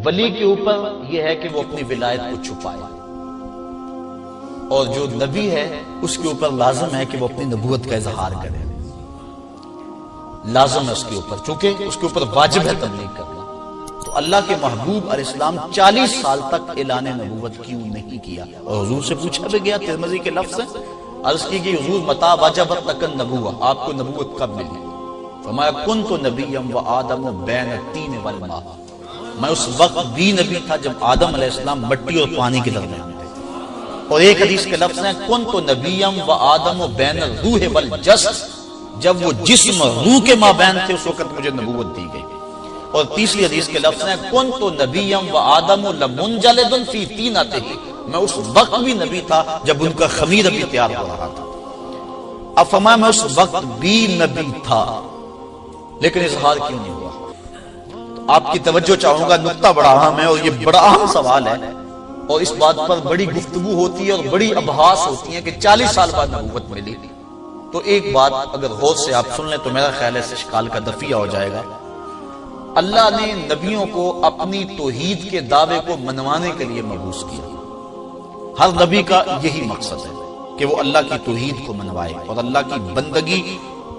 ولی کے اوپر یہ ہے کہ وہ اپنی ولایت کو چھپائے، اور جو نبی ہے اس کے اوپر لازم ہے کہ وہ اپنی نبوت کا اظہار کرے، لازم ہے اس کے اوپر، چونکہ اس کے اوپر واجب ہے تبلیغ کرنا۔ تو اللہ کے محبوب علیہ السلام 40 سال تک اعلان نبوت کیوں نہیں کیا؟ اور حضور سے پوچھا بھی گیا، ترمذی کے لفظ ہے، عرض کی کہ حضور متا وجبت لک النبوۃ، آپ کو نبوت کب ملی؟ فرمایا کنت نبیا و آدم بین الطین والماء، میں اس وقت بھی نبی تھا جب آدم علیہ السلام مٹی اور پانی کے درمیان تھے۔ اور ایک حدیث کے لفظ ہیں کنت نبیا و آدم بین الروح والجسد، جب وہ جسم اور روح کے مابین تھے اس وقت مجھے نبوت دی گئی۔ اور تیسری حدیث کے لفظ ہیں کنت نبیا و آدم لمنجلد فی طینتہ، میں اس وقت بھی نبی تھا جب ان کا خمیر ابھی تیار ہو رہا تھا۔ اب فرمایا میں اس وقت بھی نبی تھا لیکن اظہار کیوں نہیں ہوا؟ تو آپ کی توجہ چاہوں گا، نقطہ بڑا اہم ہے اور یہ بڑا اہم سوال ہے، اور اس بات پر بڑی گفتگو ہوتی ہے اور بڑی ابحاث ہوتی ہیں کہ 40 سال بعد نبوت ملی۔ تو ایک بات اگر غور سے آپ سن لیں تو میرا خیال ہے اس اشکال کا دفیہ ہو جائے گا۔ اللہ نے نبیوں کو اپنی توحید کے دعوے کو منوانے کے لیے مبعوث کیا۔ ہر نبی کا یہی مقصد ہے کہ وہ اللہ کی توحید کو منوائے اور اللہ کی بندگی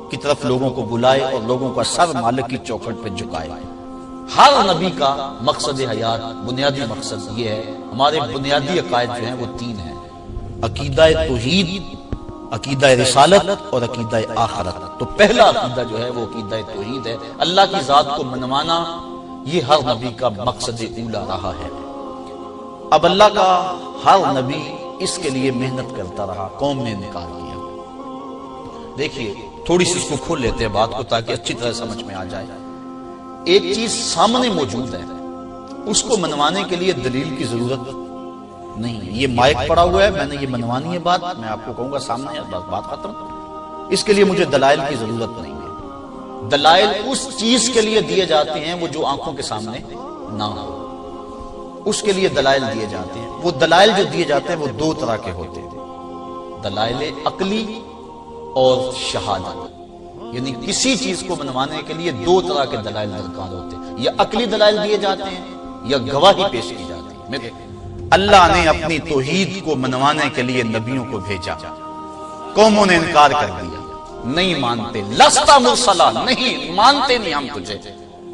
کی طرف لوگوں کو بلائے اور لوگوں کا سر مالک کی چوکھٹ پہ جھکائے۔ ہر نبی کا مقصد حیات، بنیادی مقصد یہ ہے۔ ہمارے بنیادی عقائد جو ہیں وہ 3 ہیں: عقیدہ توحید، عقیدہ رسالت اور عقیدہ آخرت۔ تو پہلا عقیدہ جو ہے وہ عقیدہ توحید ہے، اللہ کی ذات کو منوانا، یہ ہر نبی کا مقصد اولا رہا ہے۔ اب اللہ کا ہر نبی اس کے لیے محنت کرتا رہا، قوم نے انکار کیا۔ دیکھیے تھوڑی سی اس کو کھول لیتے ہیں بات کو تاکہ اچھی طرح سمجھ میں آ جائے۔ ایک چیز سامنے موجود ہے، اس کو منوانے کے لیے دلیل کی ضرورت نہیں ہے۔ یہ مائک پڑا ہوا ہے، میں نے یہ منوانی ہے بات، میں آپ کو کہوں گا سامنے ہے، بس بات ختم۔ اس کے لیے مجھے دلائل کی ضرورت نہیں ہے۔ دلائل اس چیز کے لیے دیے جاتے ہیں وہ جو آنکھوں کے سامنے نہ ہو، اس کے لیے دلائل دیے جاتے ہیں۔ وہ دلائل جو دیے جاتے ہیں وہ 2 طرح کے ہوتے ہیں، دلائل عقلی اور شہادت، یعنی کسی چیز کو منوانے کے لیے 2 طرح کے دلائل درکار ہوتے ہیں، یا عقلی دلائل دیے جاتے ہیں یا گواہی پیش کی جاتی ہے۔ اللہ نے اپنی توحید کو منوانے کے لیے نبیوں کو بھیجا، قوموں نے انکار کر دیا، نہیں مانتے، لستا مرسلا، نہیں مانتے، نہیں ہم تجھے۔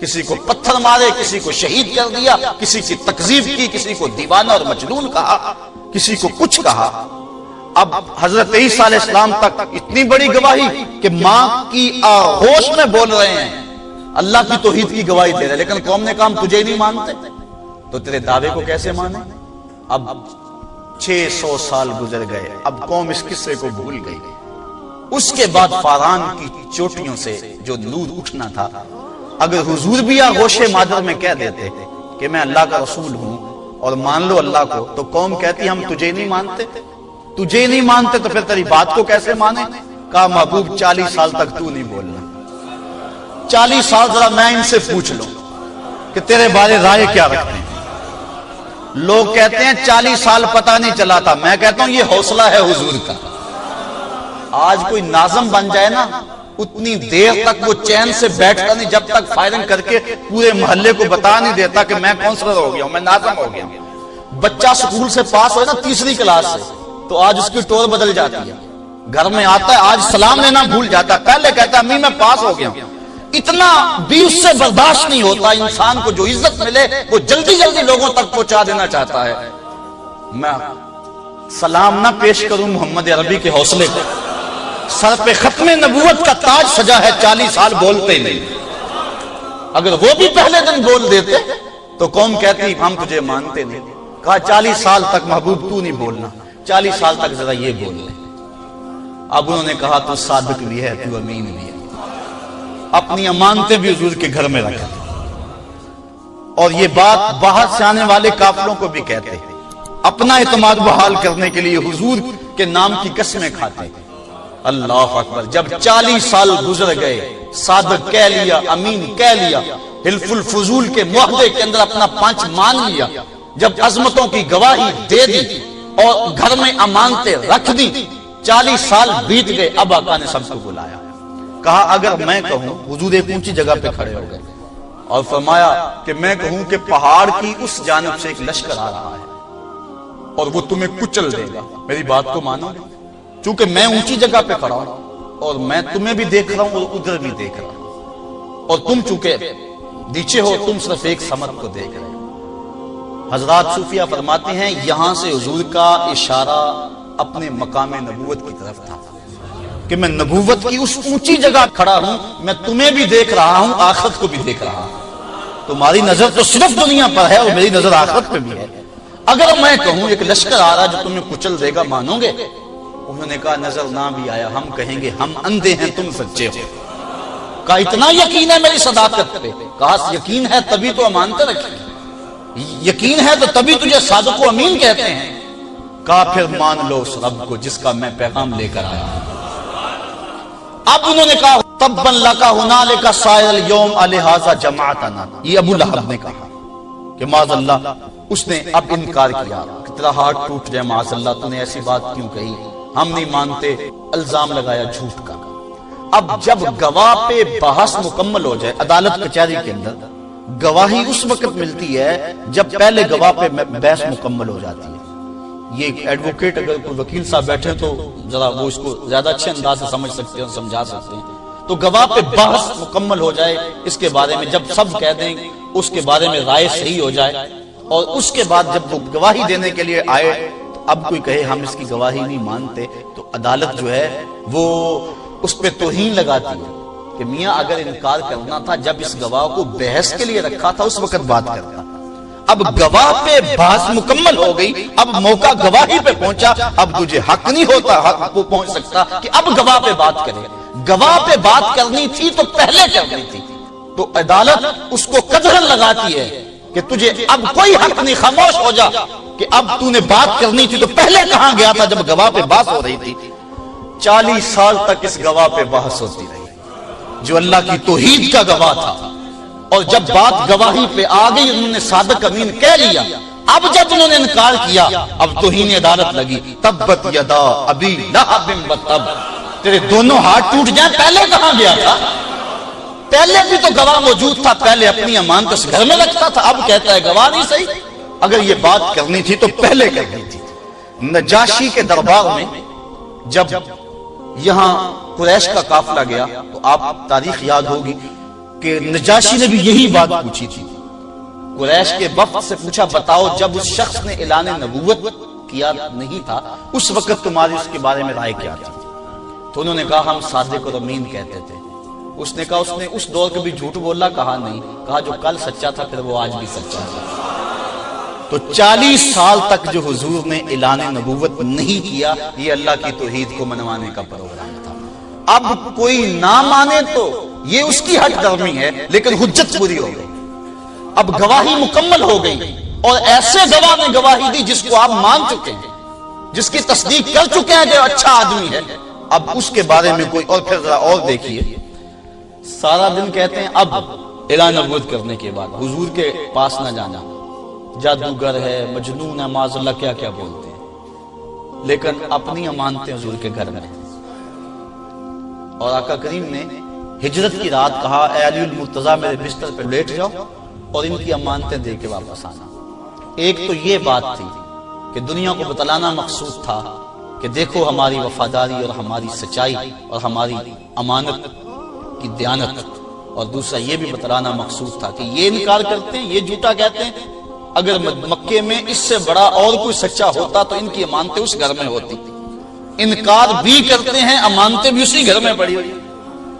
کسی کو پتھر مارے، کسی کو شہید کر دیا، کسی کی تکذیب کی، کسی کو دیوانہ اور مجنون کہا، کسی کو کچھ کہا۔ اب حضرت عیسیٰ علیہ السلام تک اتنی بڑی گواہی کہ ماں کی آغوش میں بول رہے ہیں، اللہ کی توحید کی گواہی دے رہے ہیں، لیکن قوم نے کہا ہم تجھے نہیں مانتے، تو تیرے دعوے کو کیسے مانے؟ اب 600 سال گزر گئے، اب قوم اس قصے کو بھول گئی۔ اس کے بعد فاران کی چوٹیوں سے جو نور اٹھنا تھا، اگر حضور بھی آغوش مادر میں کہہ دیتے کہ میں اللہ کا رسول ہوں اور مان لو اللہ کو، تو قوم کہتی ہم تجھے نہیں مانتے، تجھے نہیں مانتے تو پھر تیری بات کو کیسے مانے؟ کہا محبوب 40 سال تک تو نہیں بولنا، 40 سال ذرا میں ان سے پوچھ لوں کہ تیرے بارے رائے کیا رکھتے ہیں۔ لوگ کہتے ہیں 40 سال پتہ نہیں چلا تھا، میں کہتا ہوں یہ حوصلہ ہے حضور کا۔ آج کوئی ناظم بن جائے نا، اتنی دیر تک وہ چین سے بیٹھتا نہیں جب تک فائرنگ کر کے پورے محلے کو بتا نہیں دیتا کہ میں کونسلر ہو گیا ہوں، میں ناظم ہو گیا ہوں۔ بچہ سکول سے پاس ہوئے نا 3ری کلاس سے، تو آج اس کی ٹور بدل جاتی ہے، گھر میں آتا ہے آج سلام لینا بھول جاتا ہے، پہلے کہتا ہے امی میں پاس ہو گیا ہوں۔ اتنا بھی اس سے برداشت نہیں ہوتا، انسان کو جو عزت ملے وہ جلدی جلدی لوگوں تک پہنچا دینا چاہتا ہے۔ میں سلام نہ پیش کروں محمد عربی کے حوصلے کو، سر پہ ختم نبوت کا تاج سجا ہے، 40 سال بولتے نہیں۔ اگر وہ بھی پہلے دن بول دیتے تو قوم کہتی ہم تجھے مانتے نہیں۔ کہا 40 سال تک محبوب تو نہیں بولنا، 40 سال تک ذرا یہ بول لے۔ اب انہوں نے کہا تو صادق بھی ہے، تو امین بھی ہے، اپنی امانتیں بھی حضور کے گھر میں رکھا۔ اور یہ بات باہر سے آنے والے قافلوں کو بھی کہتے ہیں، اپنا اعتماد بحال کرنے کے لیے حضور کے نام کی قسمیں کھاتے۔ اللہ اکبر، جب 40 سال گزر گئے، صادق کہہ لیا، امین کہہ لیا، حلف الفضول کے معاہدے کے اندر اپنا پنچ مان لیا، جب عظمتوں کی گواہی دے دی اور گھر میں امانتیں رکھ دی، 40 سال بیت گئے، اب آقا نے سب کو بلایا۔ کہا اگر میں کہوں، حضور ایک اونچی جگہ پہ کھڑے ہو گئے، اور فرمایا کہ میں کہوں کہ پہاڑ کی اس جانب سے ایک لشکر آ رہا ہے اور وہ تمہیں کچل دے گا، میری بات کو مانو گے؟ چونکہ میں اونچی جگہ پہ کھڑا ہوں اور میں تمہیں بھی دیکھ رہا ہوں اور ادھر بھی دیکھ رہا ہوں، اور تم چونکہ نیچے ہو تم صرف ایک سمت کو دیکھ رہے ہو۔ حضرات صوفیہ فرماتے ہیں یہاں سے حضور کا اشارہ اپنے مقام نبوت کی طرف تھا کہ میں نبوت کی اس اونچی جگہ کھڑا ہوں، میں تمہیں بھی دیکھ رہا ہوں، آخرت کو بھی دیکھ رہا ہوں۔ تمہاری نظر تو صرف دنیا پر ہے اور میری نظر آخرت پہ بھی ہے۔ اگر میں کہوں ایک لشکر آ رہا جو تمہیں کچل دے گا، مانو گے؟ انہوں نے کہا نظر نہ بھی آیا ہم کہیں گے ہم اندھے ہیں تم سچے ہو۔ کہا اتنا یقین ہے میری صداقت پہ؟ کہا یقین ہے تبھی تو امانتیں رکھی، یقین ہے تو تبھی تجھے صادق و امین کہتے ہیں۔ کہا پھر مان لو اس رب کو جس کا میں پیغام لے کر آیا ہوں۔ اب انہوں نے کہا تبا لک ہنالک سائر اليوم لہذا جمعتنا، یہ ابو لہب نے کہا کہ معاذ اللہ، اس نے اب انکار کیا کہ تیرا ہاتھ ٹوٹ جائے، معاذ اللہ تو نے ایسی بات کیوں کہی، ہم نہیں مانتے، الزام لگایا جھوٹ کا۔ اب جب گواہ پہ بحث مکمل ہو جائے، عدالت کچہری کے اندر گواہی اس وقت ملتی ہے جب پہلے گواہ پہ بحث مکمل ہو جاتی ہے۔ یہ ایڈوکیٹ اگر کوئی وکیل صاحب بیٹھے تو ذرا وہ اس کو زیادہ اچھے انداز سے سمجھ سکتے ہیں، سمجھا سکتے ہیں۔ تو گواہ پہ بحث مکمل ہو جائے اس کے بارے میں، جب سب کہہ دیں اس کے بارے میں رائے صحیح ہو جائے، اور اس کے بعد جب وہ گواہی دینے کے لیے آئے تو اب کوئی کہے ہم اس کی گواہی نہیں مانتے، تو عدالت جو ہے وہ اس پہ توہین لگاتی ہے کہ میاں اگر انکار کرنا تھا جب اس گواہ کو بحث کے لیے رکھا تھا اس وقت بات کرتا۔ اب گواہ پہ بحث مکمل ہو گئی، اب موقع گواہی پہ پہنچا، اب تجھے حق نہیں ہوتا، حق کو پہنچ سکتا کہ اب گواہ پہ بات کرے۔ گواہ پہ بات کرنی تھی تو پہلے کرنی تھی، تو عدالت اس کو قدرن لگاتی ہے کہ تجھے اب کوئی حق نہیں، خاموش ہو جا، کہ اب تو نے بات کرنی تھی تو پہلے کہاں گیا تھا جب گواہ پہ بحث ہو رہی تھی۔ 40 سال تک اس گواہ پہ بحث ہوتی رہی جو اللہ کی توحید کا گواہ تھا، اور جب بات گواہی پہ آ گئی انہوں نے صادق امین کہہ لیا۔ اب جب انہوں نے انکار کیا اب توہین عدالت لگی، تبت یدا ابی لہب وتب، تیرے دونوں ہاتھ ٹوٹ جائیں، پہلے کہاں گیا تھا؟ پہلے بھی تو گواہ موجود تھا، پہلے اپنی امانت اس گھر میں رکھتا تھا، اب کہتا ہے گواہ نہیں صحیح۔ اگر یہ بات کرنی تھی تو پہلے کرنی تھی۔ نجاشی کے دربار میں جب یہاں قریش کا قافلہ گیا تو آپ تاریخ یاد ہوگی کہ نجاشی نے بھی یہی بات پوچھی تھی۔ قریش کے وفد سے پوچھا بتاؤ جب اس شخص نے اعلان نبوت کیا نہیں تھا اس وقت تمہاری اس کے بارے میں رائے کیا تھی؟ تو انہوں نے کہا ہم صادق اور امین کہتے تھے۔ اس نے کہا اس نے اس دور کے بھی جھوٹ بولا؟ کہا نہیں، کہا جو کل سچا تھا پھر وہ آج بھی سچا ہے۔ تو 40 سال تک جو حضور نے اعلان نبوت نہیں کیا یہ اللہ کی توحید کو منوانے کا پروگرام تھا۔ اب کوئی نہ مانے تو یہ اس کی ہٹ درمی ہے، لیکن حجت پوری ہو گئی، اب گواہی مکمل ہو گئی، اور ایسے گواہ نے گواہی دی جس کو آپ مان چکے ہیں، جس کی تصدیق کر چکے ہیں جو اچھا آدمی ہے، اب اس کے بارے میں کوئی اور پھر ذرا اور دیکھیے، سارا دن کہتے ہیں اب اعلان نبوت کرنے کے بعد حضور کے پاس نہ جانا، جادوگر ہے، مجنون ہے، معاذ اللہ کیا کیا بولتے ہیں، لیکن اپنی امانتیں حضور کے گھر میں۔ اور آقا کریم نے ہجرت کی رات کہا اے علی المرتضیٰ میرے بستر پہ لیٹ جاؤ اور ان کی امانتیں دے کے واپس آنا۔ ایک تو یہ بات تھی کہ دنیا کو بتلانا مقصود تھا کہ دیکھو ہماری وفاداری اور ہماری سچائی اور ہماری امانت کی دیانت، اور دوسرا یہ بھی بتلانا مقصود تھا کہ یہ انکار کرتے ہیں، یہ جھوٹا کہتے ہیں، اگر مکے میں اس سے بڑا اور کوئی سچا ہوتا تو ان کی امانتیں اس گھر میں ہوتی، انکار بھی کرتے ہیں، امانتیں بھی اسی گھر میں پڑی ہوئی۔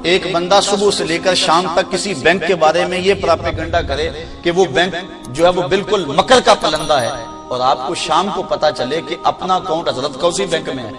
ایک بندہ صبح سے لے کر شام تک کسی بینک کے بارے میں یہ پراپیگنڈا کرے کہ وہ بینک جو ہے وہ بالکل مکر کا پلندہ ہے، اور آپ کو شام کو پتا چلے کہ اپنا اکاؤنٹ حضرت کا اسی بینک میں ہے،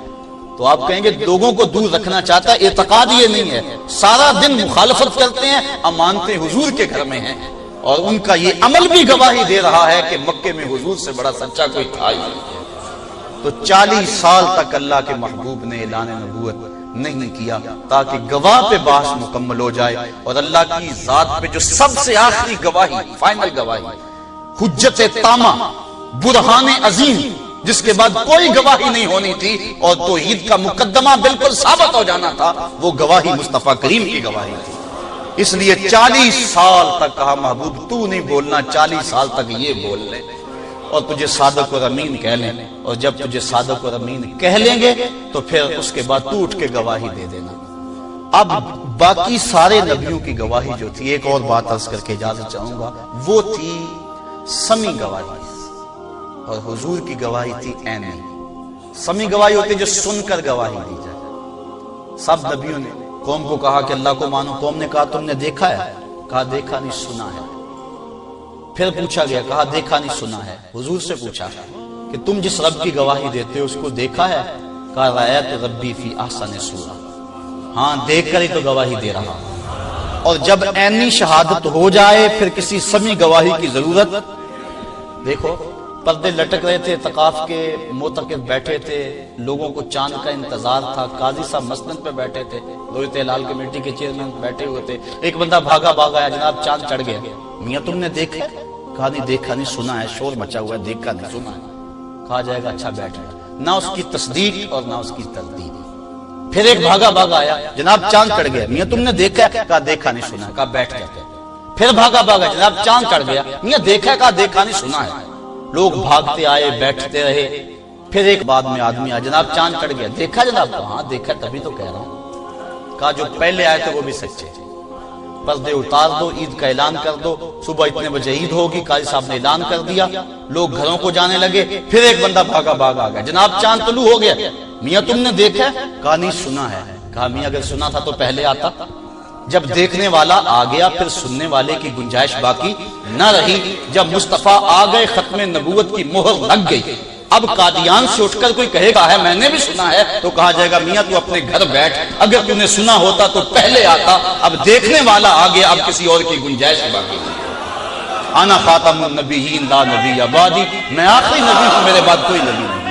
تو آپ کہیں گے لوگوں کو دور رکھنا چاہتا ہے، اعتقاد یہ نہیں ہے، سارا دن مخالفت کرتے ہیں، امانتیں حضور کے گھر میں ہیں، اور ان کا یہ عمل بھی گواہی دے رہا ہے کہ مکے میں حضور سے بڑا سچا کوئی تھا ہی نہیں۔ تو 40 سال تک اللہ کے محبوب نے اعلان نبوت نہیں کیا تاکہ گواہ پہ بحث مکمل ہو جائے، اور اللہ کی ذات پہ جو سب سے آخری گواہی، فائنل گواہی، حجت تامہ، برہان عظیم، جس کے بعد کوئی گواہی نہیں ہونی تھی اور توحید کا مقدمہ بالکل ثابت ہو جانا تھا، وہ گواہی مصطفیٰ کریم کی گواہی تھی۔ اس لیے 40 سال تک کہا محبوب تو نہیں بولنا، 40 سال تک یہ بول لے اور تجھے صادق اور امین کہہ لیں، اور جب تجھے صادق اور امین کہہ لیں گے تو پھر اس کے بعد تو اٹھ کے گواہی دے دینا۔ اب باقی سارے نبیوں کی گواہی جو تھی، ایک اور بات عرض کر کے اجازت چاہوں گا، وہ تھی سمی گواہی، اور حضور کی گواہی تھی عینی۔ سمی گواہی ہوتی ہے جو سن کر گواہی دی جائے۔ سب نبیوں نے قوم کو کہا کہ اللہ کو مانو، قوم نے کہا تم نے دیکھا ہے؟ کہا دیکھا نہیں سنا ہے۔ پھر پوچھا گیا، کہا دیکھا نہیں سنا ہے۔ حضور سے پوچھا کہ تم جس رب کی گواہی دیتے ہو اس کو دیکھا ہے؟ کہا رأیت ربی فی احسن صورہ، ہاں دیکھ کر ہی تو گواہی دے رہا ہوں۔ اور جب عینی شہادت ہو جائے پھر کسی سمی گواہی کی ضرورت۔ دیکھو پردے لٹک رہے تھے، اعتکاف کے معتکف بیٹھے تھے، لوگوں کو چاند کا انتظار تھا، قاضی صاحب مسند پہ بیٹھے تھے، رویت ہلال کمیٹی کے چیئرمین بیٹھے ہوئے تھے، ایک بندہ بھاگا آیا، جناب چاند چڑھ گیا۔ میاں تم نے دیکھا؟ کہا نہیں دیکھا نہیں سنا ہے، شور مچا ہوا ہے، دیکھا نہیں سنا ہے۔ کہا جائے گا اچھا بیٹھ گیا، نہ اس کی تصدیق اور نہ اس کی تردید۔ پھر ایک بھاگا آیا، جناب چاند چڑھ گیا۔ میاں تم نے دیکھا؟ کہا دیکھا نہیں سنا ہے۔ کہا بیٹھ گیا۔ پھر بھاگا جناب چاند چڑھ گیا۔ میاں دیکھا؟ کہا دیکھا نہیں سنا ہے۔ لوگ بھاگتے آئے، بیٹھتے رہے۔ پھر ایک بعد میں آدمی آیا، جناب چاند چڑھ گیا۔ دیکھا جناب؟ ہاں دیکھا، تبھی تو کہہ رہا ہوں۔ کہا جو پہلے آئے تھے وہ بھی سچے، پردے اتار دو، عید کا اعلان کر دو، صبح اتنے بجے عید ہوگی، قاضی صاحب نے اعلان کر دیا، لوگ گھروں کو جانے لگے۔ پھر ایک بندہ بھاگا آ گیا، جناب چاند طلوع ہو گیا۔ میاں تم نے دیکھا؟ کہا نہیں سنا ہے۔ کہا میاں اگر سنا تھا تو پہلے آتا۔ جب دیکھنے والا آ گیا پھر سننے والے کی گنجائش باقی نہ رہی۔ جب مصطفیٰ آ گئے ختم نبوت کی مہر لگ گئی۔ اب قادیان سے اٹھ کر کوئی کہے گا ہے میں نے بھی سنا ہے، تو کہا جائے گا میاں تو اپنے گھر بیٹھ، اگر تو نے سنا ہوتا تو پہلے آتا۔ اب دیکھنے والا آ گیا، اب کسی اور کی گنجائش باقی نہیں۔ انا خاتم النبیین لا نبی بعدی، میں آخری نبی ہوں، میرے بعد کوئی نبی نہیں۔